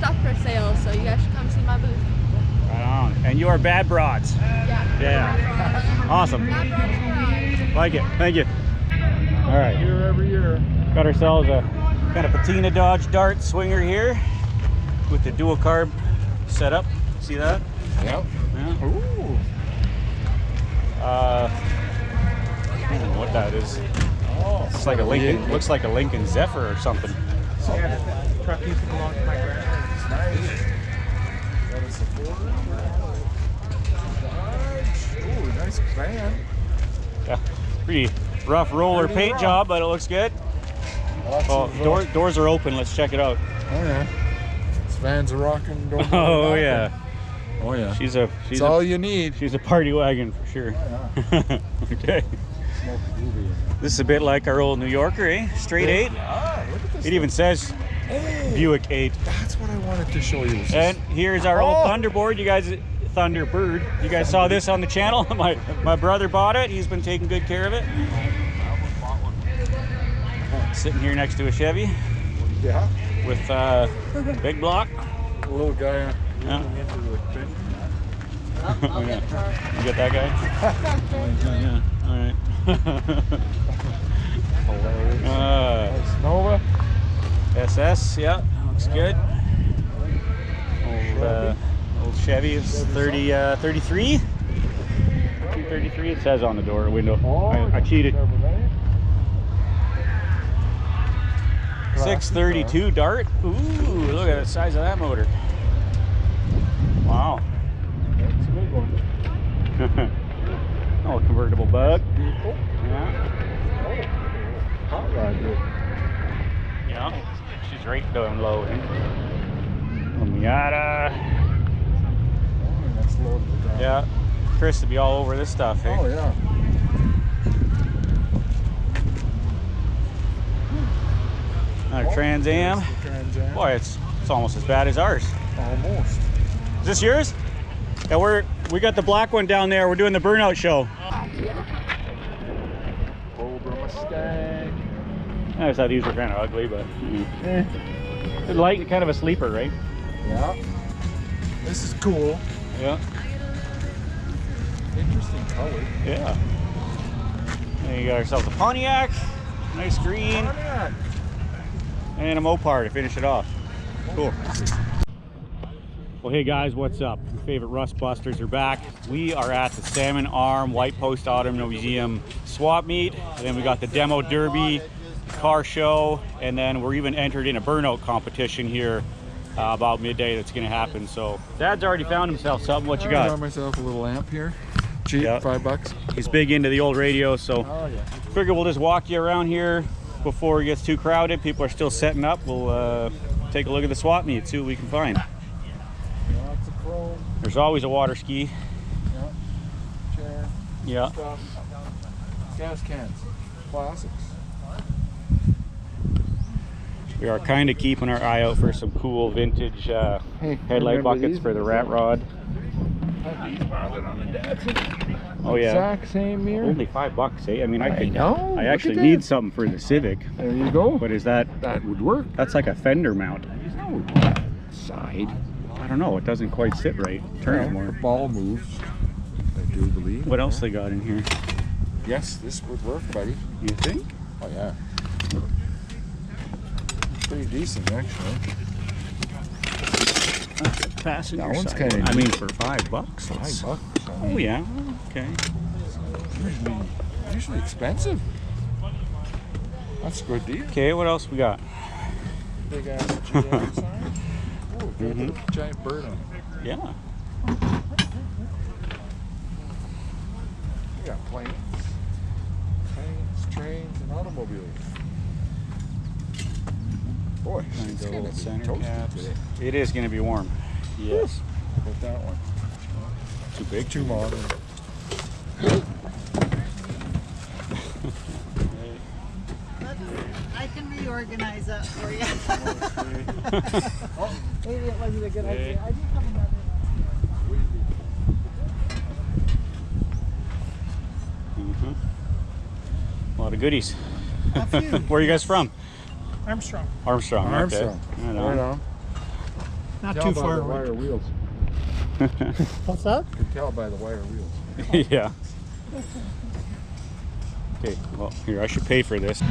stuff for sale, so you guys should come see my booth. Right on. And you are Bad Broads. Yeah. Awesome. Like it. Thank you. All right. Here every year. Got ourselves a kind of patina Dodge Dart swinger here with the dual carb setup. See that? Yep. Yeah. Ooh. I don't know what that is. Oh, it's like a Lincoln. Looks like a Lincoln Zephyr or something. Yeah, the truck used to belong to my grandparents. Nice. That is a Ford. Dodge. Ooh, nice van. Yeah. Pretty rough roller paint job, but it looks good. Oh, doors are open. Let's check it out. Oh yeah. This van's a rocking. Oh yeah. Oh yeah. She's all you need. She's a party wagon for sure. Oh, yeah. Okay. This is a bit like our old New Yorker, eh? Straight 8. Ah, look at this. It even says Buick 8. That's what I wanted to show you. And here's our old Thunderbird. You guys, Thunderbird. You guys saw this on the channel. My brother bought it. He's been taking good care of it. Sitting here next to a Chevy. Yeah. With big block. A little guy. Yeah. Oh, yeah. You get that guy? Yeah. All right. Hilarious. Nova. SS. Yeah. Looks good. Old Chevy is 33. 233. It says on the door window. I cheated. 632 Dart. Ooh, look at the size of that motor. Wow. That's a big one. Oh, convertible bug. Yeah. Yeah. Hot rod here. Yeah. She's right down low. Miata. Oh, that's loaded down. Yeah. Chris would be all over this stuff, eh? Oh yeah. Trans Am. Trans Am. Boy, it's almost as bad as ours. Almost. Is this yours? Yeah, we got the black one down there. We're doing the burnout show. Cobra Mustang. I just thought these were kind of ugly, but They're light and kind of a sleeper, right? Yeah. This is cool. Yeah. Interesting color. Yeah. There you got ourselves a Pontiac, nice green, Pontiac. and a Mopar to finish it off. Cool. Well, hey guys, what's up? Your favorite Rust Busters are back. We are at the Salmon Arm White Post Auto Museum swap meet. And then we got the demo derby, car show, and then we're even entered in a burnout competition here about midday that's going to happen. So Dad's already found himself something. What you got? I found myself a little amp here. Cheap, Yeah. $5. He's big into the old radio, so Oh yeah. figure we'll just walk you around here before it gets too crowded. People are still setting up. We'll take a look at the swap meet, see what we can find. Lots of chrome. There's always a water ski. Yeah. Chair. Yeah. Stuff. Gas cans. Classics. We are kind of keeping our eye out for some cool vintage headlight buckets for the rat rod. Oh yeah. Exact same mirror. Only $5, eh? I mean, I I actually need something for the Civic. There you go. But is that would work. That's like a fender mount. No. Side. I don't know. It doesn't quite sit right. Turns The more. ball moves. I do believe. What else they got in here? Yes, this would work, buddy. You think? Oh yeah. Pretty decent actually. Passenger That one's side kinda one. I neat. mean, for $5. that's- $5. Oh yeah. Okay. Usually expensive. That's a good deal. Okay. What else we got? Big ass GM sign. Oh, got a giant bird on it. Yeah. We got planes, trains, and automobiles. Boy, it's Nice gonna little be center toasty caps. today. It is going to be warm. Yes. How about that one? Too big. Too modern. I can reorganize that for you. Maybe it wasn't a good idea. I did come another Mm-hmm. A lot of goodies. A few. Where are you guys from? Armstrong. Armstrong. Okay. Armstrong. Right Right on. on. Not too far the away. wire wheels. What's that? You can tell by the wire wheels. Yeah. Okay, well, here, I should pay for this.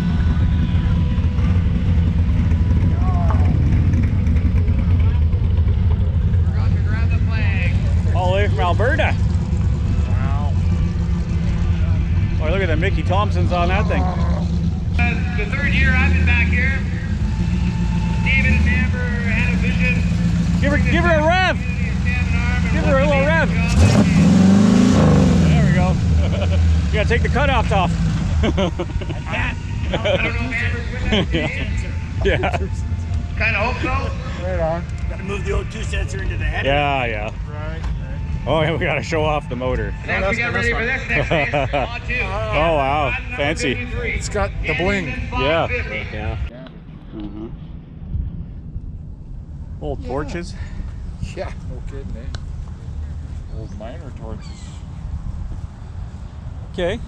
All the way from Alberta. Wow. Boy, look at the Mickey Thompsons on that thing. The third year I've been back here. David and Amber had a vision. Give her a rev. Give her a little rev. There we go. You gotta take the cutoff off. I don't know if Amber's with us today. Yeah. Kind of hope so. Right on. Gotta move the O2 sensor into the head. Yeah, yeah. Right. Oh, yeah, we gotta show off the motor. As we get ready for this next race, on two. Oh, wow. Fancy. It's got the bling. Yeah. Yeah. Old torches. Yeah, no kidding, eh? Old miner torches. Okay.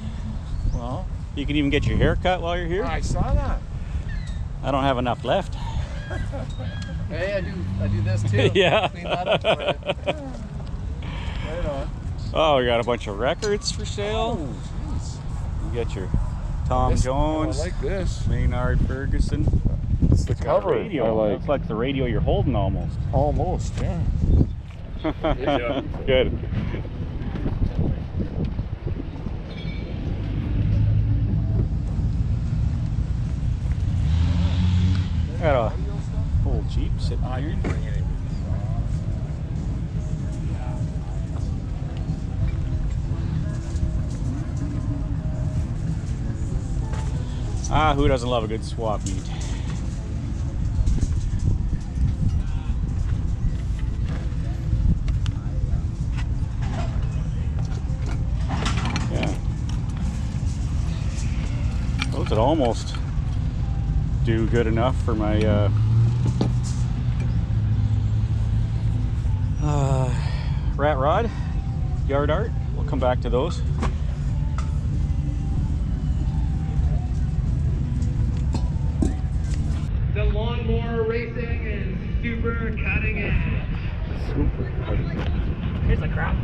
Well, You can even get your hair cut while you're here. I saw that. I don't have enough left. Hey, I do this too. Yeah. Clean that up for you. Right on. Oh, we got a bunch of records for sale. Oh, jeez. You get your Tom Jones, I like this. Maynard Ferguson. It's the Got a cover. radio. I like. Looks like the radio you're holding almost. Almost, yeah. Good. Got a old Jeep sitting here. Ah, who doesn't love a good swap meet? Yeah. Those would almost do good enough for my rat rod, yard art. We'll come back to those. The lawnmower racing and super cutting edge. Here's the crowd.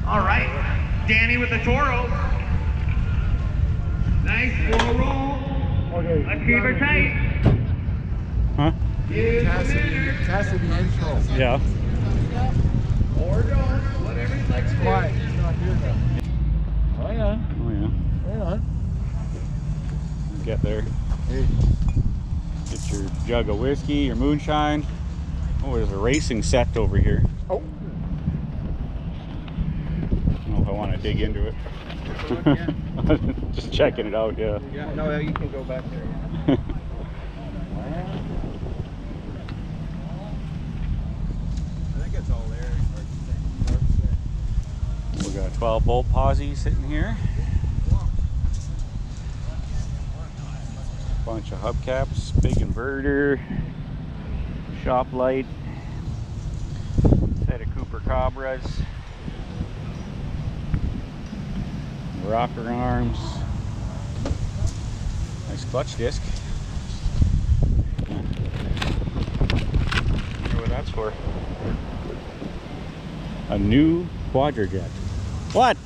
All right, Danny with the Toro. Nice slow roll. Okay. Let's keep her tight. Huh? Here's the winner. Cassidy intro. Yeah. Or don't, whatever you like to do. Why? He's not here now. Oh yeah. Oh yeah. Right on. Get there. Hey. Get your jug of whiskey, your moonshine. Oh, there's a racing set over here. Oh. I don't know if I want to dig into it. Just checking it out, yeah. Yeah, no, you can go back there. I think it's all there. We got a 12 volt posi sitting here. Bunch of hubcaps, big inverter, shop light, set of Cooper Cobras, rocker arms, nice clutch disc. Wonder what that's for. A new Quadrajet. What?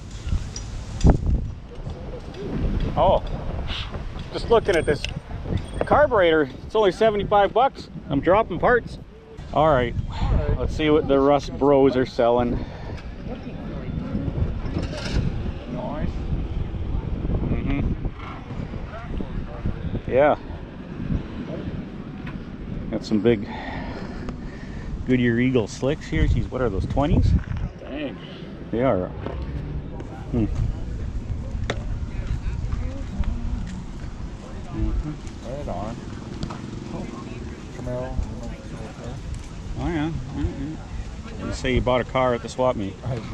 Oh, just looking at this carburetor. It's only 75 bucks. I'm dropping parts. All right, let's see what the Rust Bros are selling. Nice. Yeah. Got some big Goodyear Eagle slicks here. Geez, what are those, 20s? Dang. They are. Right on. Camaro. Oh yeah. You say you bought a car at the swap meet. I did.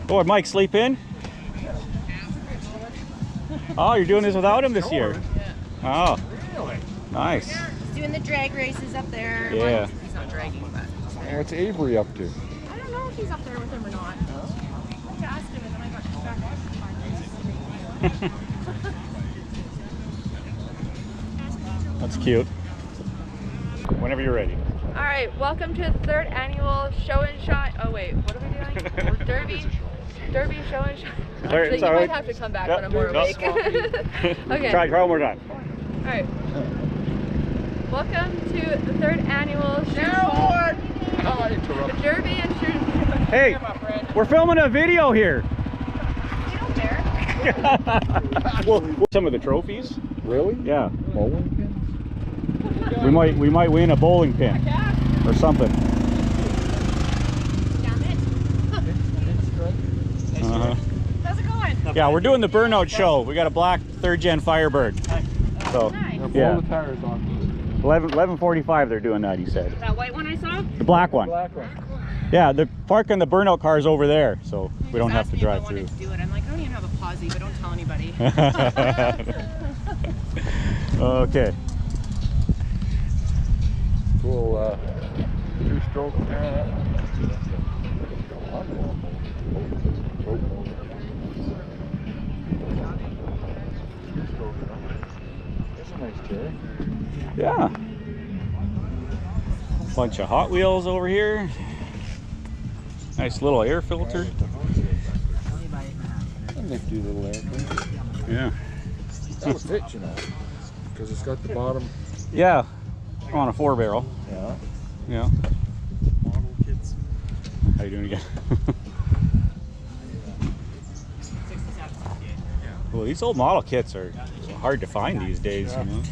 Oh, did Mike sleep in? Oh, you're doing this without him this year? Oh, Really? nice. He's doing the drag races up there. Yeah. Well, he's not dragging, but he's there. What's Avery up to? I don't know if he's up there with him or not. I had to ask him and then I got back. That's cute. Whenever you're ready. All right, welcome to the 3rd annual show and shot. Oh wait, what are we doing? Derby show and shot. Actually, It's you all might right. have to come back Yep. when I'm more No. awake. Okay. Try one more time. All right. Welcome to the 3rd annual the Derby and shoot. Hey, we're filming a video here. You don't care. Well, some of the trophies. Really? Yeah. Bowling pins? We might win a bowling pin or something. Damn it. Uh-huh. How's it going? Yeah, we're doing the burnout show. We got a black 3rd gen Firebird. So Nice. yeah, Blow the tires off. 11:45 they're doing that. He said. That white one I saw? The black one. Black one. Yeah, they're parking the burnout cars over there, so we don't have to drive I through. wanted to do it. I'm like, I don't even have a posse, but don't tell anybody. Okay. Cool 2-stroke. That's a nice chair. Yeah. Bunch of Hot Wheels over here. Nice little air filter. Nifty little airplane. Yeah. That would fit, you know, because it's got the bottom. Yeah. On a 4-barrel. Yeah. Yeah. Model kits. How you doing again? Well, these old model kits are hard to find these days, you know.